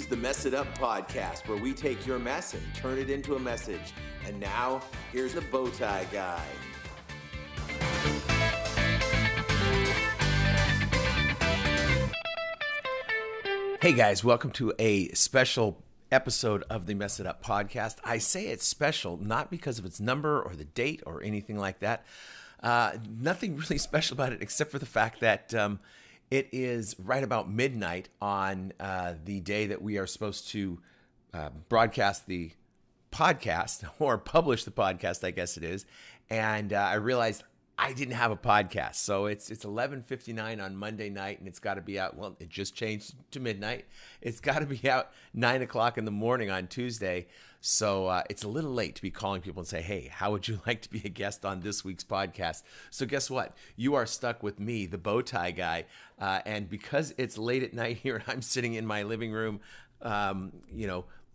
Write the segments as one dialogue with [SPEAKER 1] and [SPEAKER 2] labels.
[SPEAKER 1] is the Mess It Up podcast, where we take your mess and turn it into a message. And now, here's the Bowtie Guy. Hey guys, welcome to a special episode of the Mess It Up podcast. I say it's special not because of its number or the date or anything like that. Nothing really special about it except for the fact that it is right about midnight on the day that we are supposed to broadcast the podcast or publish the podcast, I guess it is. And I realized I didn't have a podcast. So it's 11:59 on Monday night, and it's got to be out. Well, it just changed to midnight. It's got to be out 9 o'clock in the morning on Tuesday. So it's a little late to be calling people and say, hey, how would you like to be a guest on this week's podcast? So guess what? You are stuck with me, the Bowtie Guy. And because it's late at night here, I'm sitting in my living room,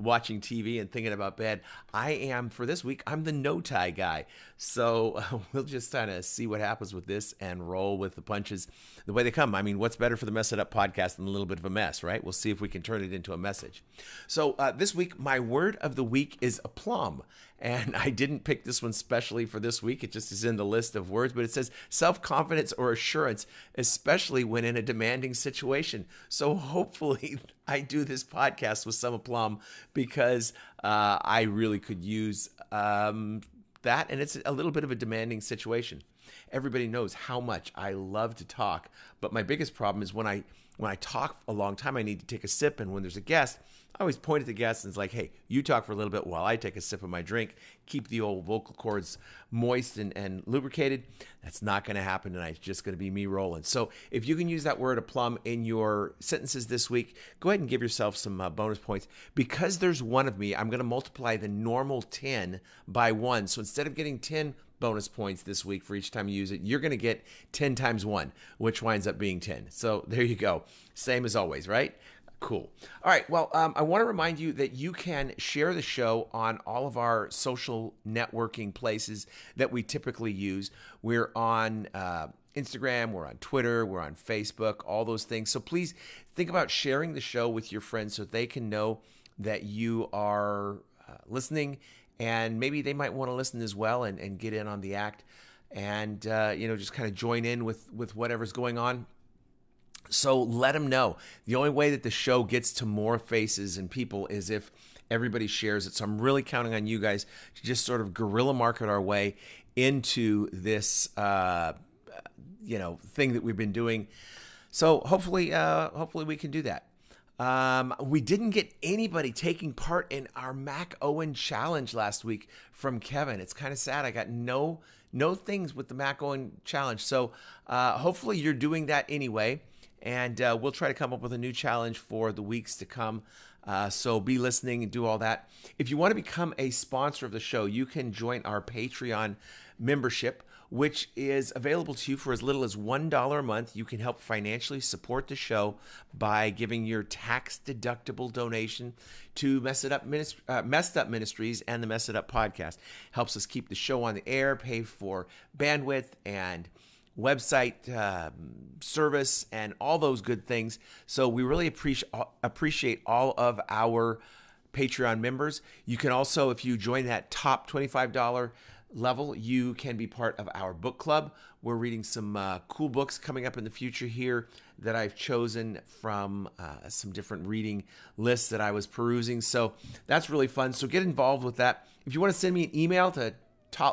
[SPEAKER 1] watching TV and thinking about bed. I am, for this week, I'm the no-tie guy. So we'll just kind of see what happens with this and roll with the punches the way they come. I mean, what's better for the Mess It Up podcast than a little bit of a mess, right? We'll see if we can turn it into a message. So this week, my word of the week is aplomb. And I didn't pick this one specially for this week. It just is in the list of words, but it says self-confidence or assurance, especially when in a demanding situation. So hopefully I do this podcast with some aplomb because I really could use that. And it's a little bit of a demanding situation. Everybody knows how much I love to talk, but my biggest problem is when I talk a long time, I need to take a sip. And when there's a guest, I always point at the guest and it's like, hey, you talk for a little bit while I take a sip of my drink, keep the old vocal cords moist and lubricated. That's not going to happen tonight. It's just going to be me rolling. So if you can use that word aplomb in your sentences this week, go ahead and give yourself some bonus points. Because there's one of me, I'm going to multiply the normal 10 by 1. So instead of getting 10 bonus points this week for each time you use it, you're going to get 10 times 1, which winds up being 10. So there you go. Same as always, right? Cool. All right. Well, I want to remind you that you can share the show on all of our social networking places that we typically use. We're on Instagram, we're on Twitter, we're on Facebook, all those things. So please think about sharing the show with your friends so they can know that you are listening, and maybe they might want to listen as well and get in on the act and, just kind of join in with whatever's going on. So let them know. The only way that the show gets to more faces and people is if everybody shares it. So I'm really counting on you guys to just sort of guerrilla market our way into this, thing that we've been doing. So hopefully we can do that. We didn't get anybody taking part in our Mac Owen challenge last week from Kevin. It's kind of sad. I got no things with the Mac Owen challenge. So hopefully you're doing that anyway. And we'll try to come up with a new challenge for the weeks to come. So be listening and do all that. If you want to become a sponsor of the show, you can join our Patreon membership, which is available to you for as little as $1 a month. You can help financially support the show by giving your tax-deductible donation to Messed Up Ministries and the Mess It Up podcast. Helps us keep the show on the air, pay for bandwidth and website service and all those good things. So we really appreciate all of our Patreon members. You can also, if you join that top $25 level, you can be part of our book club. We're reading some cool books coming up in the future here that I've chosen from some different reading lists that I was perusing. So that's really fun. So get involved with that. If you want to send me an email to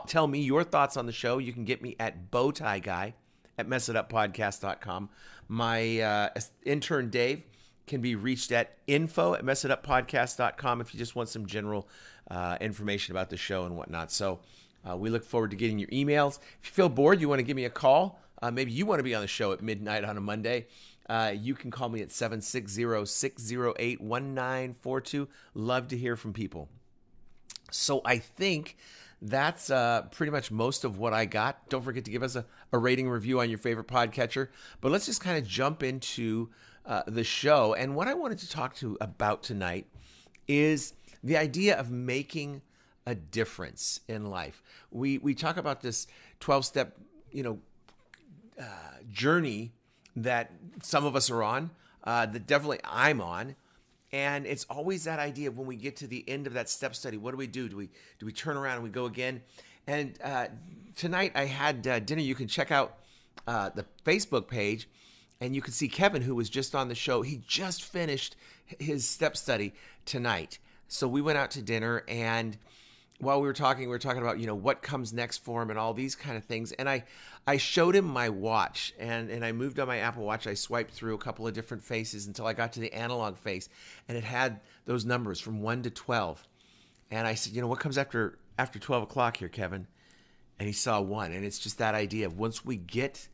[SPEAKER 1] tell me your thoughts on the show, you can get me at bowtieguy@messituppodcast.com. My intern Dave can be reached at info@messituppodcast.com if you just want some general information about the show and whatnot. So we look forward to getting your emails. If you feel bored, you want to give me a call, maybe you want to be on the show at midnight on a Monday, you can call me at 760-608-1942. Love to hear from people. So I think that's pretty much most of what I got. Don't forget to give us a rating review on your favorite podcatcher. But let's just kind of jump into the show. And what I wanted to talk about tonight is the idea of making a difference in life. We talk about this 12-step, journey that some of us are on, that definitely I'm on. And it's always that idea of when we get to the end of that step study, what do? Do we turn around and we go again? And tonight I had dinner. You can check out the Facebook page, and you can see Kevin, who was just on the show. He just finished his step study tonight. So we went out to dinner, and while we were talking about, what comes next for him and all these kind of things. And I showed him my watch, and I moved on my Apple Watch. I swiped through a couple of different faces until I got to the analog face, and it had those numbers from 1 to 12. And I said, what comes after 12 o'clock here, Kevin? And he saw 1. And it's just that idea of once we get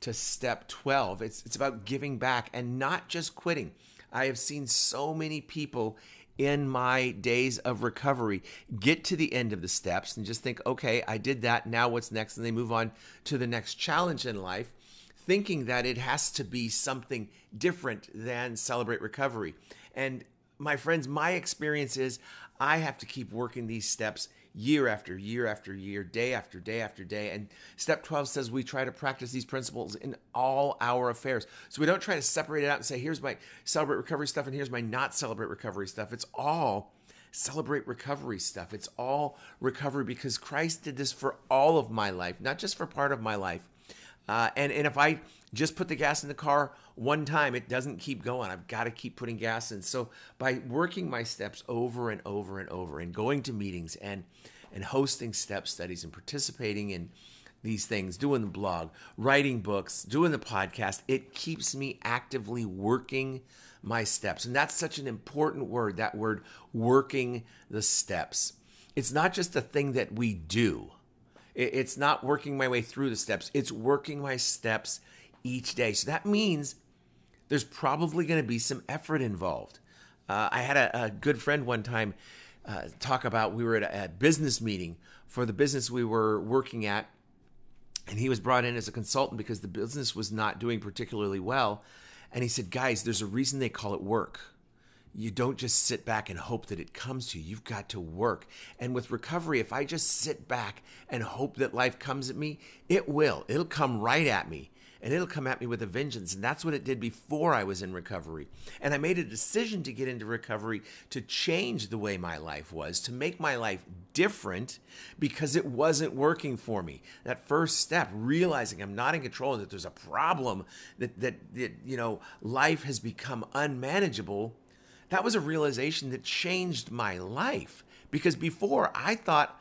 [SPEAKER 1] to step 12, it's about giving back and not just quitting. I have seen so many people in my days of recovery get to the end of the steps and just think, okay, I did that. Now what's next? And they move on to the next challenge in life, thinking that it has to be something different than Celebrate Recovery. And my friends, my experience is I have to keep working these steps year after year after year, day after day after day. And step 12 says we try to practice these principles in all our affairs. So we don't try to separate it out and say, here's my Celebrate Recovery stuff and here's my not Celebrate Recovery stuff. It's all Celebrate Recovery stuff. It's all recovery because Christ did this for all of my life, not just for part of my life. And if I just put the gas in the car one time, it doesn't keep going. I've got to keep putting gas in. So by working my steps over and over and over and going to meetings and hosting step studies and participating in these things, doing the blog, writing books, doing the podcast, it keeps me actively working my steps. And that's such an important word, that word, working the steps. It's not just a thing that we do. It's not working my way through the steps. It's working my steps each day. So that means there's probably going to be some effort involved. I had a good friend one time talk about, we were at a business meeting for the business we were working at, and he was brought in as a consultant because the business was not doing particularly well. And he said, guys, there's a reason they call it work. You don't just sit back and hope that it comes to you. You've got to work. And with recovery, if I just sit back and hope that life comes at me, it will. It'll come right at me. And it'll come at me with a vengeance. And that's what it did before I was in recovery. And I made a decision to get into recovery to change the way my life was, to make my life different because it wasn't working for me. That first step, realizing I'm not in control and that there's a problem, that life has become unmanageable. That was a realization that changed my life because before I thought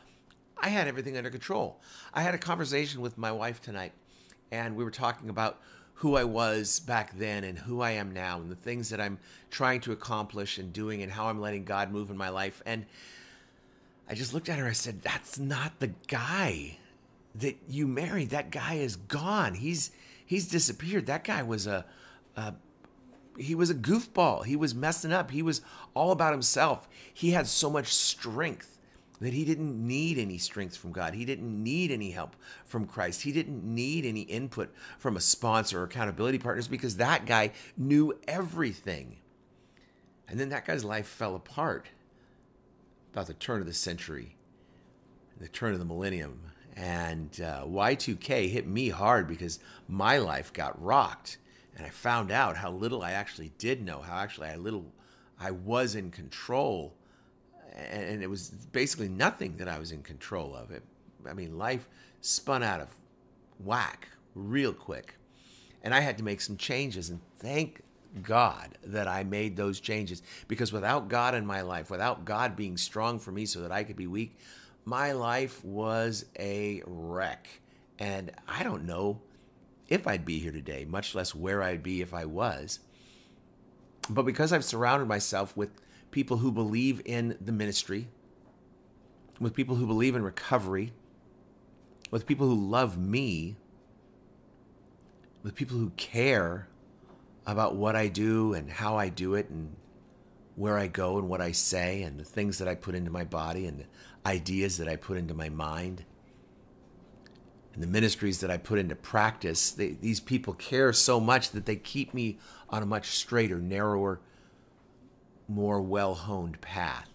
[SPEAKER 1] I had everything under control. I had a conversation with my wife tonight, and we were talking about who I was back then and who I am now and the things that I'm trying to accomplish and doing and how I'm letting God move in my life. And I just looked at her and I said, that's not the guy that you married. That guy is gone. He's disappeared. That guy was he was a goofball. He was messing up. He was all about himself. He had so much strength that he didn't need any strength from God. He didn't need any help from Christ. He didn't need any input from a sponsor or accountability partners because that guy knew everything. And then that guy's life fell apart about the turn of the century, the turn of the millennium. And Y2K hit me hard because my life got rocked. And I found out how little I actually did know, how actually I was in control. And it was basically nothing that I was in control of. Life spun out of whack real quick. And I had to make some changes. And thank God that I made those changes. Because without God in my life, without God being strong for me so that I could be weak, my life was a wreck. And I don't know if I'd be here today, much less where I'd be if I was. But because I've surrounded myself with people who believe in the ministry, with people who believe in recovery, with people who love me, with people who care about what I do and how I do it and where I go and what I say and the things that I put into my body and the ideas that I put into my mind and the ministries that I put into practice, these people care so much that they keep me on a much straighter, narrower, more well-honed path.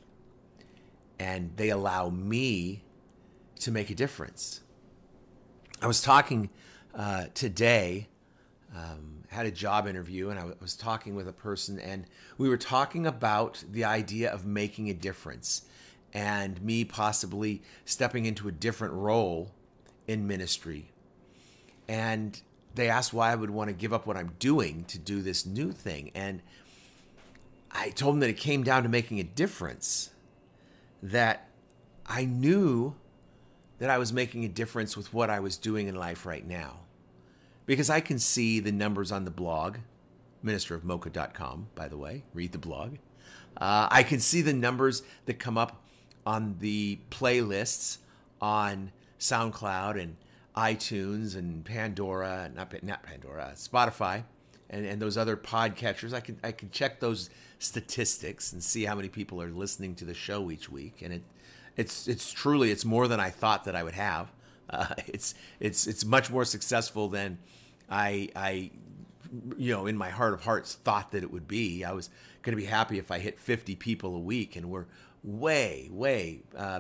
[SPEAKER 1] And they allow me to make a difference. I was talking today had a job interview, and I was talking with a person, and we were talking about the idea of making a difference and me possibly stepping into a different role in ministry. And they asked why I would want to give up what I'm doing to do this new thing. And I told them that it came down to making a difference, that I knew that I was making a difference with what I was doing in life right now. Because I can see the numbers on the blog, ministerofmocha.com, by the way, read the blog. I can see the numbers that come up on the playlists on SoundCloud and iTunes and Pandora, not Pandora, Spotify, and those other podcatchers. I can check those statistics and see how many people are listening to the show each week, and it's truly more than I thought that I would have. It's much more successful than I in my heart of hearts thought that it would be. I was going to be happy if I hit 50 people a week, and we're way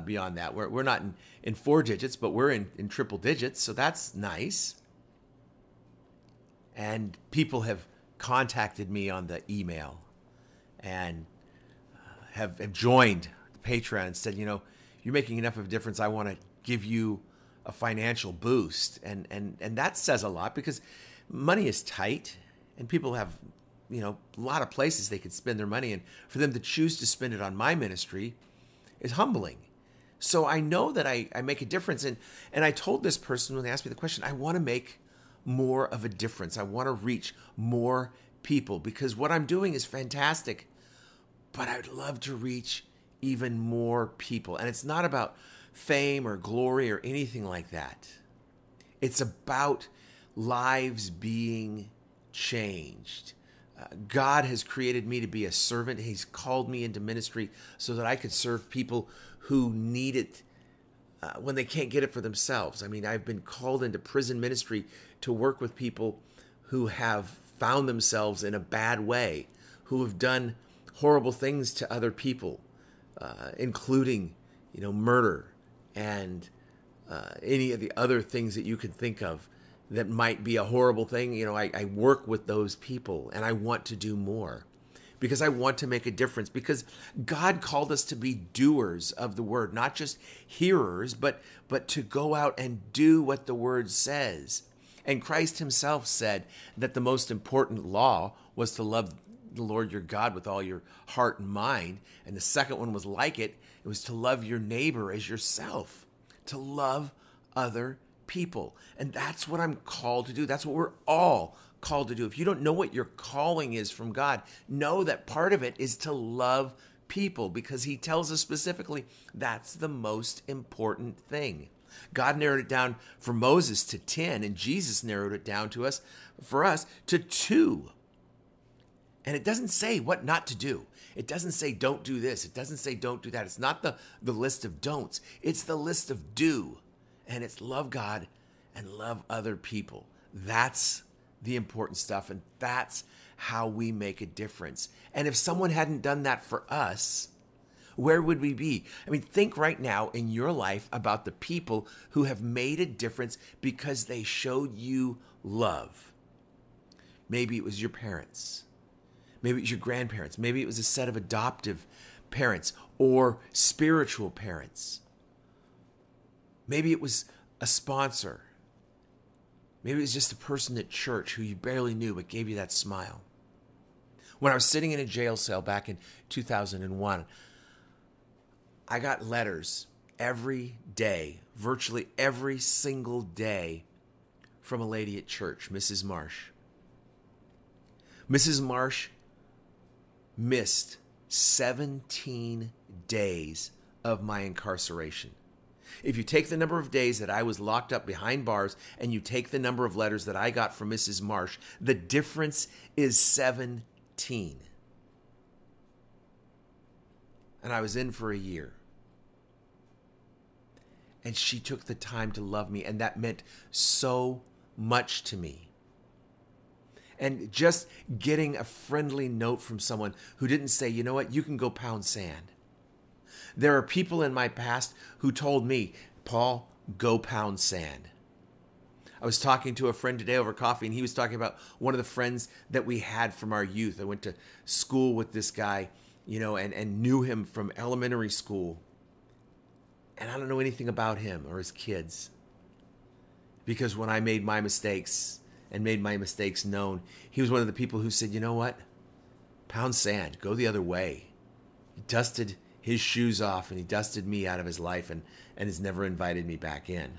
[SPEAKER 1] beyond that. We're not in four digits, but we're in triple digits, so that's nice. And people have contacted me on the email and have joined Patreon and said, you're making enough of a difference. I want to give you a financial boost. And that says a lot, because money is tight and people have, a lot of places they could spend their money. And for them to choose to spend it on my ministry is humbling. So I know that I make a difference. And I told this person when they asked me the question, I want to make more of a difference. I want to reach more people, because what I'm doing is fantastic, but I'd love to reach even more people. And it's not about fame or glory or anything like that. It's about lives being changed. God has created me to be a servant. He's called me into ministry so that I could serve people who need it when they can't get it for themselves. I mean, I've been called into prison ministry to work with people who have found themselves in a bad way, who have done horrible things to other people, including, murder and any of the other things that you can think of that might be a horrible thing. I work with those people, and I want to do more because I want to make a difference, because God called us to be doers of the word, not just hearers, but to go out and do what the word says. And Christ himself said that the most important law was to love the Lord your God with all your heart and mind. And the second one was like it. It was to love your neighbor as yourself, to love other people. And that's what I'm called to do. That's what we're all called to do. If you don't know what your calling is from God, know that part of it is to love people, because he tells us specifically that's the most important thing. God narrowed it down for Moses to 10, and Jesus narrowed it down for us to 2. And it doesn't say what not to do. It doesn't say don't do this. It doesn't say don't do that. It's not the list of don'ts. It's the list of do. And it's love God and love other people. That's the important stuff. And that's how we make a difference. And if someone hadn't done that for us, where would we be? I mean, think right now in your life about the people who have made a difference because they showed you love. Maybe it was your parents. Maybe it was your grandparents. Maybe it was a set of adoptive parents or spiritual parents. Maybe it was a sponsor. Maybe it was just a person at church who you barely knew but gave you that smile. When I was sitting in a jail cell back in 2001, I got letters every day, virtually every single day, from a lady at church, Mrs. Marsh. Mrs. Marsh missed 17 days of my incarceration. If you take the number of days that I was locked up behind bars and you take the number of letters that I got from Mrs. Marsh, the difference is 17. And I was in for a year. And she took the time to love me, and that meant so much to me. And just getting a friendly note from someone who didn't say, you know what, you can go pound sand. There are people in my past who told me, Paul, go pound sand. was talking to a friend today over coffee, and he was talking about one of the friends that we had from our youth. I went to school with this guy, and knew him from elementary school. And I don't know anything about him or his kids. Because when I made my mistakes and made my mistakes known, he was one of the people who said, you know what? Pound sand, go the other way. He dusted his shoes off, and he dusted me out of his life, and has never invited me back in.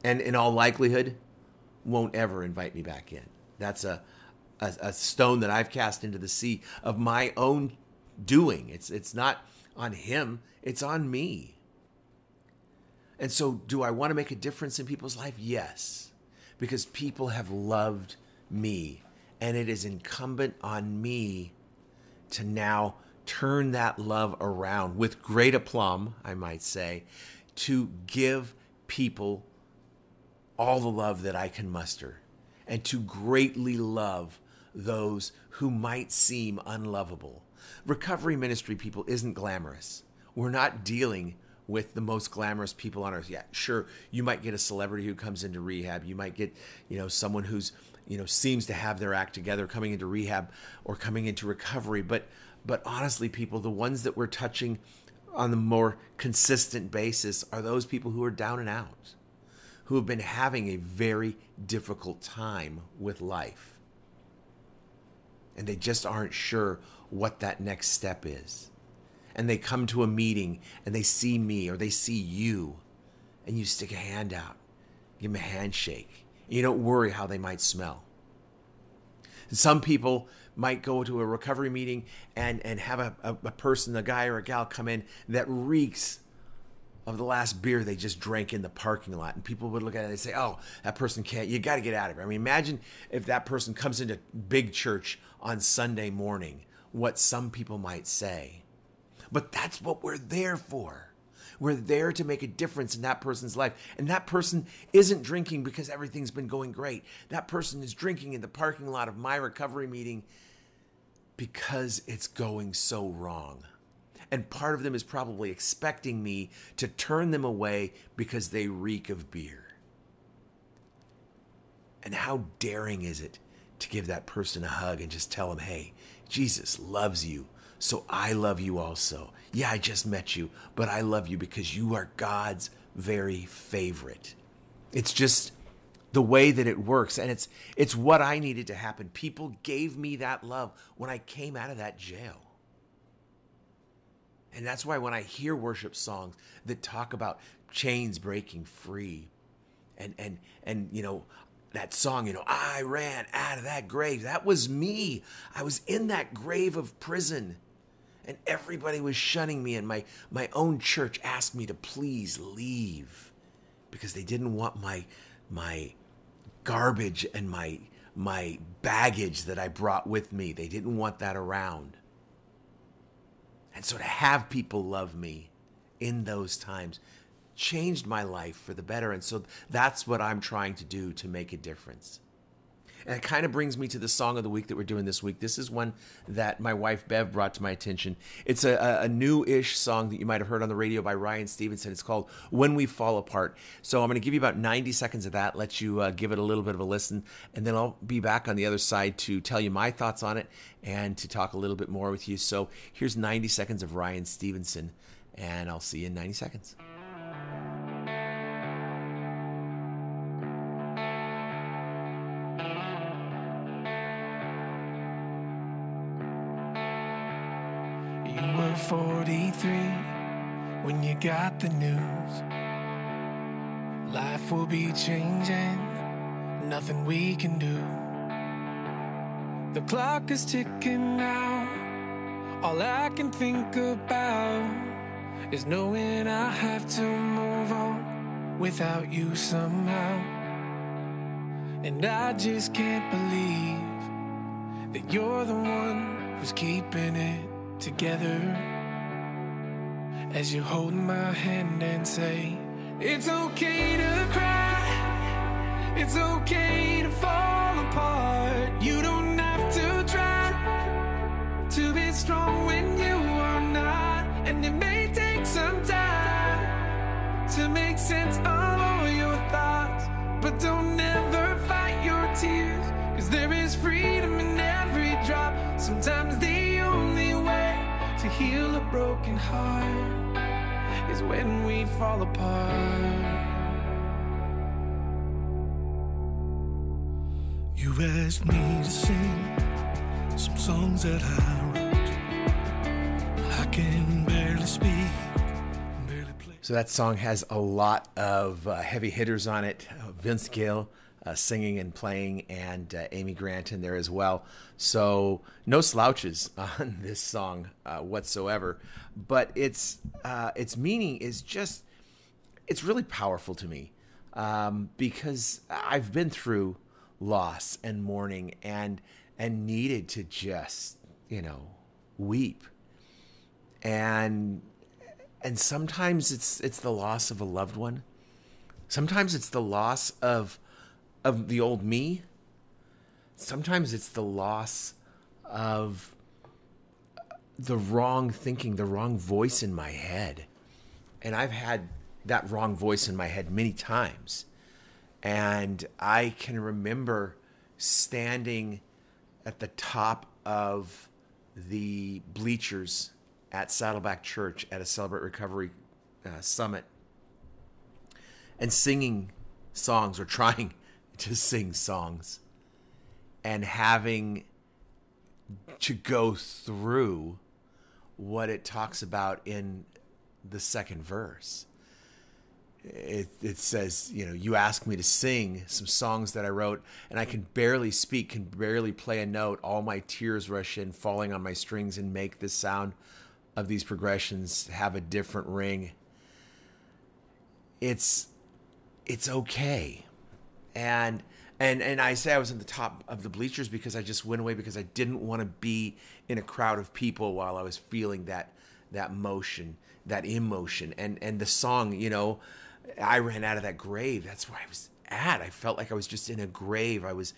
[SPEAKER 1] And in all likelihood, won't ever invite me back in. That's a stone that I've cast into the sea of my own doing. It's not on him, it's on me. And so do I want to make a difference in people's life? Yes, because people have loved me, and it is incumbent on me to now turn that love around with great aplomb, I might say, to give people all the love that I can muster, and to greatly love those who might seem unlovable. Recovery ministry, people, isn't glamorous. We're not dealing with the most glamorous people on earth. Yeah, sure, you might get a celebrity who comes into rehab. You might get, someone who's, seems to have their act together coming into rehab or coming into recovery. But honestly, people, the ones that we're touching on the more consistent basis are those people who are down and out, who have been having a very difficult time with life. And they just aren't sure what that next step is. And they come to a meeting and they see me or they see you, and you stick a hand out, give them a handshake. You don't worry how they might smell. And some people might go to a recovery meeting and have a person, a guy or a gal come in that reeks of the last beer they just drank in the parking lot. And people would look at it and say, oh, that person can't, you got to get out of here. I mean, imagine if that person comes into big church on Sunday morning, what some people might say. But that's what we're there for. We're there to make a difference in that person's life. And that person isn't drinking because everything's been going great. That person is drinking in the parking lot of my recovery meeting because it's going so wrong. And part of them is probably expecting me to turn them away because they reek of beer. And how daring is it to give that person a hug and just tell them, hey, Jesus loves you, so I love you also. Yeah, I just met you, but I love you because you are God's very favorite. It's just the way that it works, and it's what I needed to happen. People gave me that love when I came out of that jail. And that's why when I hear worship songs that talk about chains breaking free, and that song, I ran out of that grave. That was me. I was in that grave of prison, and everybody was shunning me, and my own church asked me to please leave because they didn't want my garbage and my baggage that I brought with me. They didn't want that around. And so to have people love me in those times changed my life for the better. And so that's what I'm trying to do to make a difference. And it kind of brings me to the song of the week that we're doing this week. This is one that my wife Bev brought to my attention. It's a new-ish song that you might have heard on the radio by Ryan Stevenson. It's called When We Fall Apart. So I'm going to give you about 90 seconds of that, let you give it a little bit of a listen, and then I'll be back on the other side to tell you my thoughts on it and to talk a little bit more with you. So here's 90 seconds of Ryan Stevenson, and I'll see you in 90 seconds.
[SPEAKER 2] You were 43 when you got the news. Life will be changing, nothing we can do. The clock is ticking now. All I can think about is knowing I have to move on without you somehow. And I just can't believe that you're the one who's keeping it together, as you hold my hand and say, it's okay to cry, it's okay to fall apart. You don't have to try to be strong when you are not. And it may take some time to make sense of all your thoughts, but don't ever fight your tears, 'cause there is freedom in every drop. Sometimes the only way to heal a broken heart is when we fall apart. You asked me to sing some songs that I wrote. I can barely speak, barely play.
[SPEAKER 1] So that song has a lot of heavy hitters on it. Vince Gill singing and playing, and Amy Grant in there as well. So no slouches on this song whatsoever. But its meaning is just, it's really powerful to me because I've been through loss and mourning and needed to just, weep. And sometimes it's the loss of a loved one. Sometimes it's the loss of the old me. Sometimes it's the loss of the wrong thinking, the wrong voice in my head. And I've had that wrong voice in my head many times. And I can remember standing at the top of the bleachers at Saddleback Church at a Celebrate Recovery summit and singing songs, or trying to sing songs, and having to go through what it talks about in the second verse. It says, you asked me to sing some songs that I wrote, and I can barely speak, can barely play a note. All my tears rush in, falling on my strings, and make the sound of these progressions have a different ring. It's okay. And I say I was at the top of the bleachers because I just went away because I didn't want to be in a crowd of people while I was feeling that motion, that emotion. And the song, I ran out of that grave. That's where I was at. I felt like I was just in a grave. I was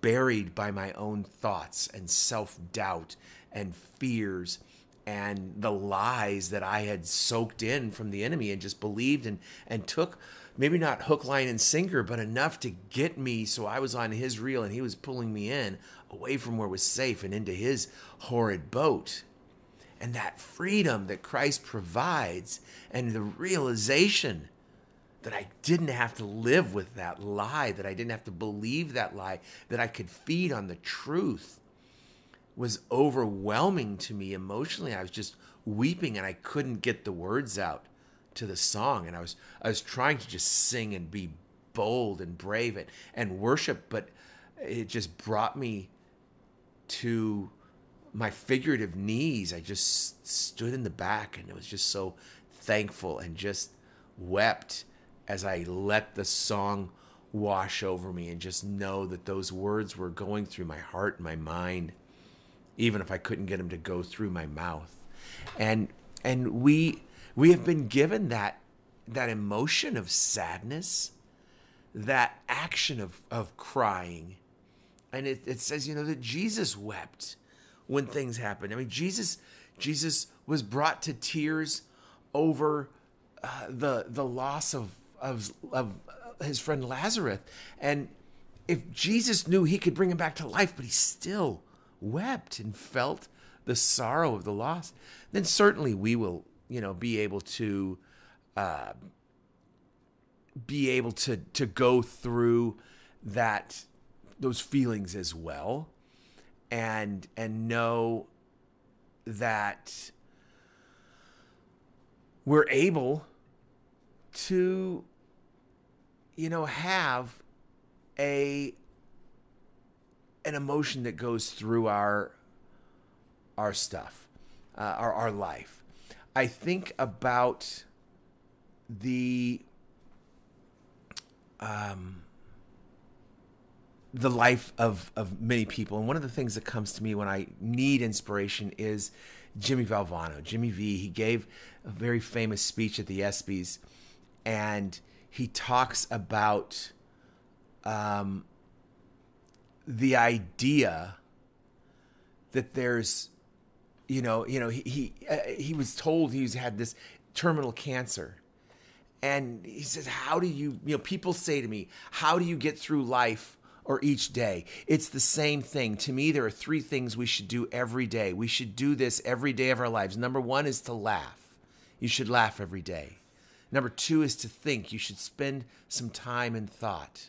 [SPEAKER 1] buried by my own thoughts and self-doubt and fears and the lies that I had soaked in from the enemy and just believed and took, maybe not hook, line, and sinker, but enough to get me so I was on his reel and he was pulling me in away from where it was safe and into his horrid boat. And that freedom that Christ provides, and the realization that I didn't have to live with that lie, that I didn't have to believe that lie, that I could feed on the truth, was overwhelming to me emotionally. I was just weeping and I couldn't get the words out to the song. And I was trying to just sing and be bold and brave and worship, but it just brought me to my figurative knees. I just stood in the back and it was just so thankful and just wept as I let the song wash over me and just know that those words were going through my heart and my mind, even if I couldn't get them to go through my mouth. And we have been given that emotion of sadness, that action of crying. And it says, that Jesus wept when things happened. I mean, Jesus was brought to tears over the loss of his friend Lazarus. And if Jesus knew he could bring him back to life, but he still wept and felt the sorrow of the loss, then certainly we will, be able to go through those feelings as well, and know that we're able to, have an emotion that goes through our stuff, our life. I think about the life of many people, and one of the things that comes to me when I need inspiration is Jimmy Valvano. Jimmy V, he gave a very famous speech at the ESPYs, and he talks about the idea that there's, he was told he's had this terminal cancer, And he says, how do you people say to me, how do you get through life or each day? It's the same thing. To me, there are 3 things we should do every day. We should do this every day of our lives. Number 1 is to laugh. You should laugh every day. Number 2 is to think. You should spend some time in thought.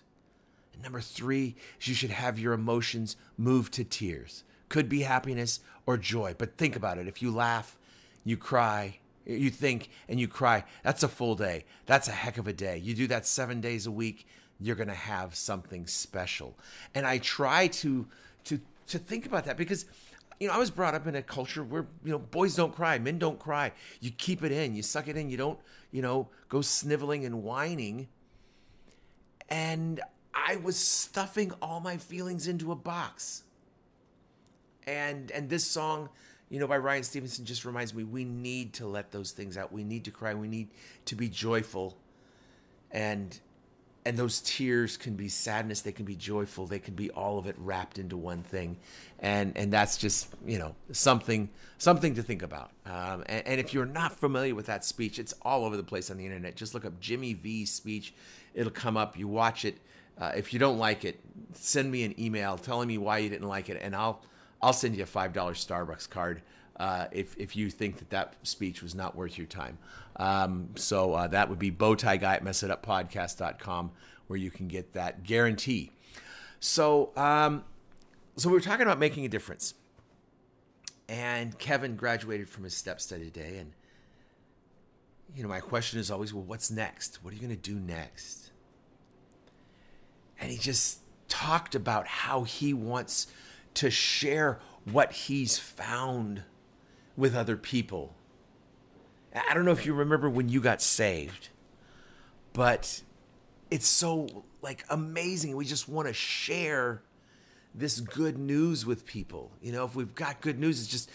[SPEAKER 1] And number 3 is you should have your emotions move to tears. Could be happiness or joy, but think about it. If you laugh, you cry, you think, and you cry, that's a full day. That's a heck of a day. You do that 7 days a week, you're going to have something special. And I try to think about that because, I was brought up in a culture where, boys don't cry, men don't cry. You keep it in, you suck it in, you don't, go sniveling and whining. And I was stuffing all my feelings into a box. And this song, by Ryan Stevenson just reminds me, we need to let those things out. We need to cry. We need to be joyful. And those tears can be sadness. They can be joyful. They can be all of it wrapped into one thing. And that's just, something to think about. And if you're not familiar with that speech, it's all over the place on the internet. Just look up Jimmy V's speech. It'll come up. You watch it. If you don't like it, send me an email telling me why you didn't like it, and I'll send you a $5 Starbucks card if you think that speech was not worth your time. So that would be bowtieguy@messituppodcast.com, where you can get that guarantee. So we were talking about making a difference. And Kevin graduated from his step study today. And, my question is always, well, what's next? What are you going to do next? And he just talked about how he wants to share what he's found with other people. I don't know if you remember when you got saved, but it's so amazing. We just want to share this good news with people. If we've got good news, it's just,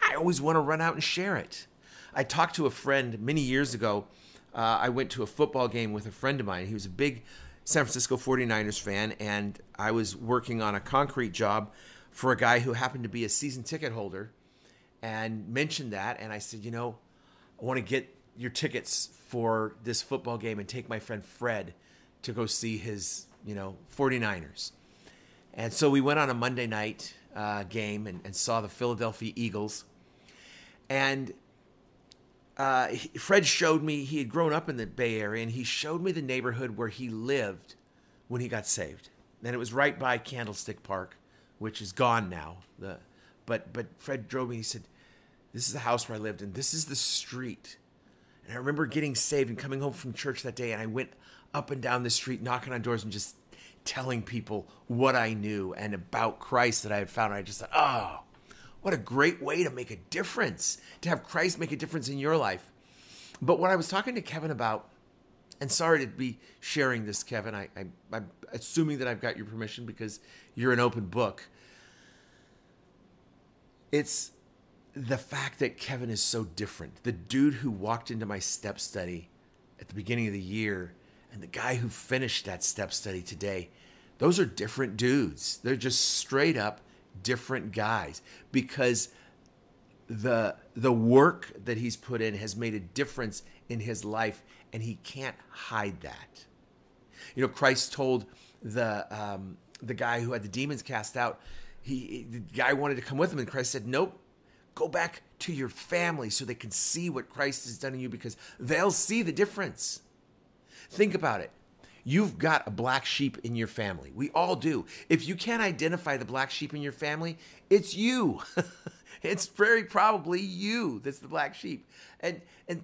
[SPEAKER 1] I always want to run out and share it. I talked to a friend many years ago. I went to a football game with a friend of mine. He was a big San Francisco 49ers fan, and I was working on a concrete job for a guy who happened to be a season ticket holder, and mentioned that. And I said, I want to get your tickets for this football game and take my friend Fred to go see his, 49ers. And so we went on a Monday night game and saw the Philadelphia Eagles. And Fred showed me, he had grown up in the Bay Area, and he showed me the neighborhood where he lived when he got saved. And it was right by Candlestick Park, which is gone now. But Fred drove me, he said, this is the house where I lived, and this is the street. And I remember getting saved and coming home from church that day, and I went up and down the street, knocking on doors and just telling people what I knew and about Christ that I had found. And I just thought, oh, what a great way to make a difference, to have Christ make a difference in your life. But what I was talking to Kevin about, and sorry to be sharing this, Kevin, I'm assuming that I've got your permission because you're an open book. It's the fact that Kevin is so different. The dude who walked into my step study at the beginning of the year and the guy who finished that step study today, those are different dudes. They're just straight up different guys because the work that he's put in has made a difference in his life, and he can't hide that. Christ told the guy who had the demons cast out, the guy wanted to come with him, and Christ said, nope, go back to your family so they can see what Christ has done in you, because they'll see the difference. Think about it. You've got a black sheep in your family. We all do. If you can't identify the black sheep in your family, it's you. It's very probably you that's the black sheep. And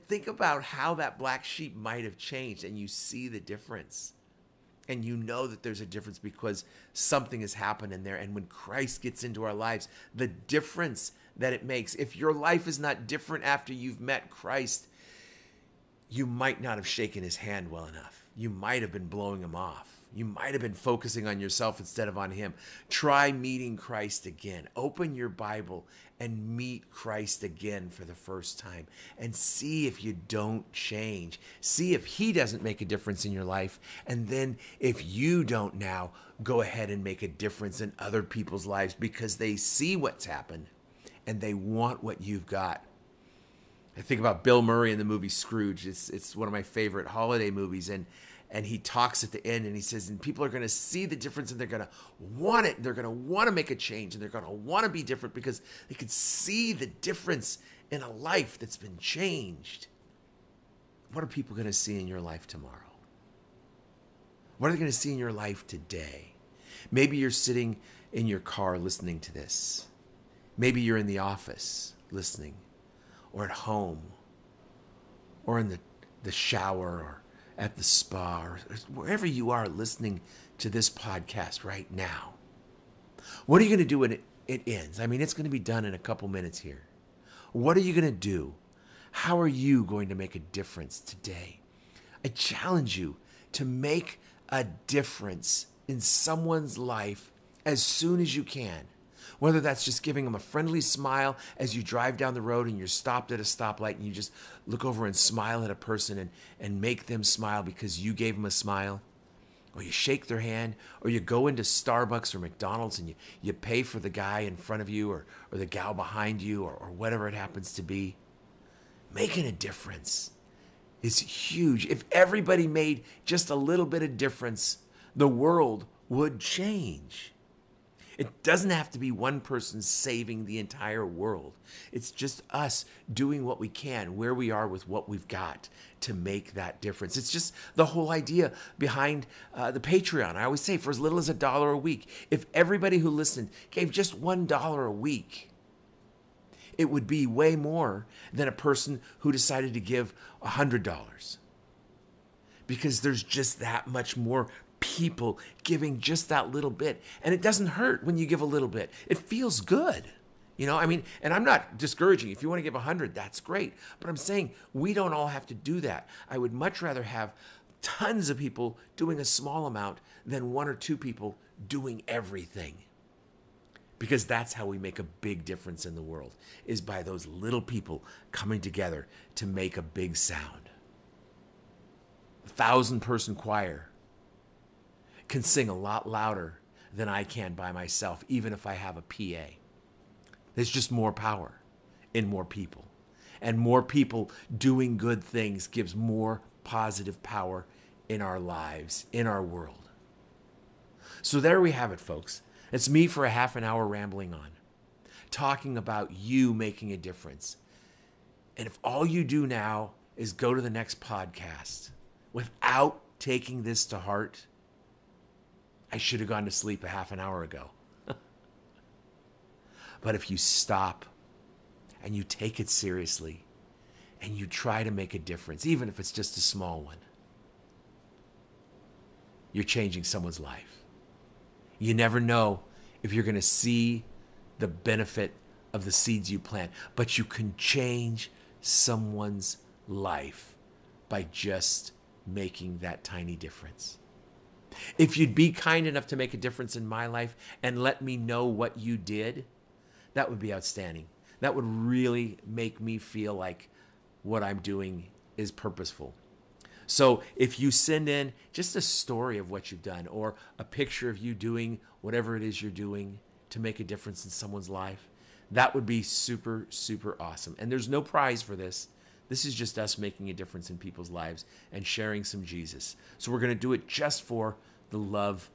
[SPEAKER 1] think about how that black sheep might have changed, and you see the difference. And you know that there's a difference because something has happened in there. And when Christ gets into our lives, the difference that it makes. If your life is not different after you've met Christ, you might not have shaken his hand well enough. You might have been blowing him off. You might have been focusing on yourself instead of on him. Try meeting Christ again. Open your Bible and meet Christ again for the first time and see if you don't change. See if he doesn't make a difference in your life. And then if you don't now, go ahead and make a difference in other people's lives because they see what's happened and they want what you've got. I think about Bill Murray in the movie Scrooge. It's one of my favorite holiday movies, and he talks at the end and he says, and people are going to see the difference and they're going to want it. They're going to want to make a change and they're going to want to be different because they can see the difference in a life that's been changed. What are people going to see in your life tomorrow? What are they going to see in your life today? Maybe you're sitting in your car listening to this. Maybe you're in the office listening, or at home, or in the shower, or at the spa, or wherever you are listening to this podcast right now. What are you going to do when it ends? I mean, it's going to be done in a couple minutes here. What are you going to do? How are you going to make a difference today? I challenge you to make a difference in someone's life as soon as you can. Whether that's just giving them a friendly smile as you drive down the road and you're stopped at a stoplight and you just look over and smile at a person and make them smile because you gave them a smile. Or you shake their hand, or you go into Starbucks or McDonald's and you pay for the guy in front of you or the gal behind you or whatever it happens to be. Making a difference is huge. If everybody made just a little bit of difference, the world would change. It doesn't have to be one person saving the entire world. It's just us doing what we can, where we are with what we've got to make that difference. It's just the whole idea behind the Patreon. I always say for as little as $1 a week, if everybody who listened gave just $1 a week, it would be way more than a person who decided to give $100. Because there's just that much more people giving just that little bit. And it doesn't hurt when you give a little bit. It feels good. You know, I mean, and I'm not discouraging. If you want to give 100, that's great. But I'm saying we don't all have to do that. I would much rather have tons of people doing a small amount than one or two people doing everything. Because that's how we make a big difference in the world, is by those little people coming together to make a big sound. 1,000-person choir can sing a lot louder than I can by myself, even if I have a PA. There's just more power in more people. And more people doing good things gives more positive power in our lives, in our world. So there we have it, folks. It's me for a half an hour rambling on, talking about you making a difference. And if all you do now is go to the next podcast without taking this to heart, I should have gone to sleep a half an hour ago. But if you stop and you take it seriously and you try to make a difference, even if it's just a small one, you're changing someone's life. You never know if you're going to see the benefit of the seeds you plant, but you can change someone's life by just making that tiny difference. If you'd be kind enough to make a difference in my life and let me know what you did, that would be outstanding. That would really make me feel like what I'm doing is purposeful. So if you send in just a story of what you've done or a picture of you doing whatever it is you're doing to make a difference in someone's life, that would be super, super awesome. And there's no prize for this. This is just us making a difference in people's lives and sharing some Jesus. So we're going to do it just for the love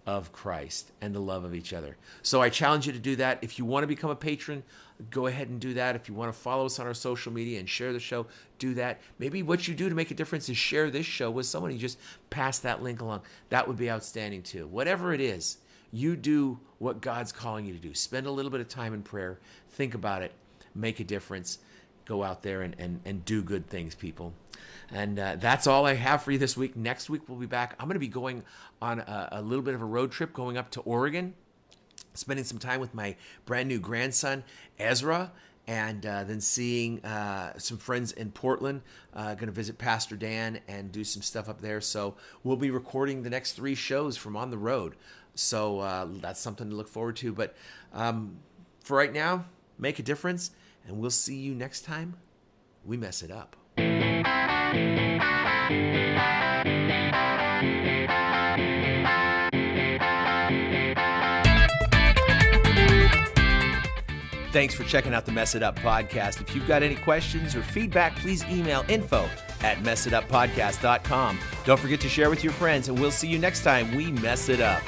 [SPEAKER 1] of Christ and the love of each other. So I challenge you to do that. If you want to become a patron, go ahead and do that. If you want to follow us on our social media and share the show, do that. Maybe what you do to make a difference is share this show with someone. You just pass that link along. That would be outstanding too. Whatever it is, you do what God's calling you to do. Spend a little bit of time in prayer. Think about it. Make a difference. Go out there and do good things, people. And that's all I have for you this week. Next week, we'll be back. I'm going to be going on a little bit of a road trip going up to Oregon, spending some time with my brand new grandson, Ezra, and then seeing some friends in Portland. Going to visit Pastor Dan and do some stuff up there. So we'll be recording the next 3 shows from on the road. So that's something to look forward to. But for right now, make a difference. And we'll see you next time we mess it up. Thanks for checking out the Mess It Up podcast. If you've got any questions or feedback, please email info@messituppodcast.com. Don't forget to share with your friends, and we'll see you next time we mess it up.